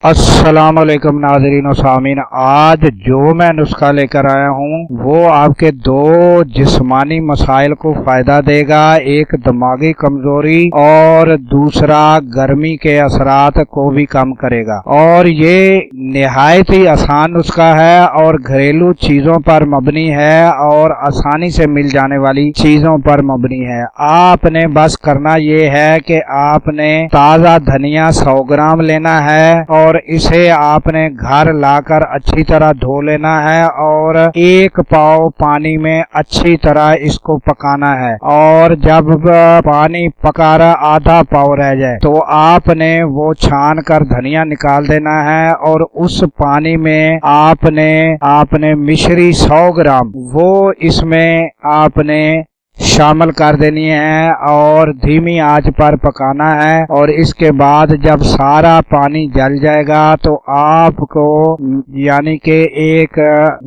السلام علیکم ناظرین و سامعین، آج جو میں نسخہ لے کر آیا ہوں وہ آپ کے دو جسمانی مسائل کو فائدہ دے گا، ایک دماغی کمزوری اور دوسرا گرمی کے اثرات کو بھی کم کرے گا، اور یہ نہایت ہی آسان نسخہ ہے اور گھریلو چیزوں پر مبنی ہے اور آسانی سے مل جانے والی چیزوں پر مبنی ہے۔ آپ نے بس کرنا یہ ہے کہ آپ نے تازہ دھنیا 100 گرام لینا ہے اور اسے آپ نے گھر لا کر اچھی طرح دھو لینا ہے اور 1 پاؤ پانی میں اچھی طرح اس کو پکانا ہے، اور جب پانی پکا رہا آدھا پاؤ رہ جائے تو آپ نے وہ چھان کر دھنیا نکال دینا ہے، اور اس پانی میں آپ نے مشری 100 گرام وہ اس میں آپ نے شامل کر دینی ہے اور دھیمی آنچ پر پکانا ہے، اور اس کے بعد جب سارا پانی جل جائے گا تو آپ کو یعنی کہ ایک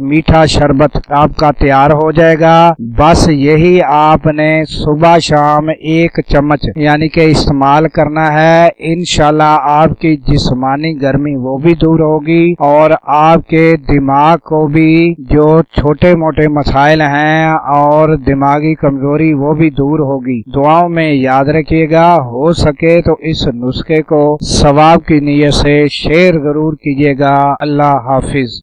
میٹھا شربت آپ کا تیار ہو جائے گا۔ بس یہی آپ نے صبح شام 1 چمچ یعنی کہ استعمال کرنا ہے۔ انشاءاللہ آپ کی جسمانی گرمی وہ بھی دور ہوگی اور آپ کے دماغ کو بھی جو چھوٹے موٹے مسائل ہیں اور دماغی کمزوری وہ بھی دور ہوگی۔ دعاؤں میں یاد رکھیے گا، ہو سکے تو اس نسخے کو ثواب کی نیت سے شیئر ضرور کیجیے گا۔ اللہ حافظ۔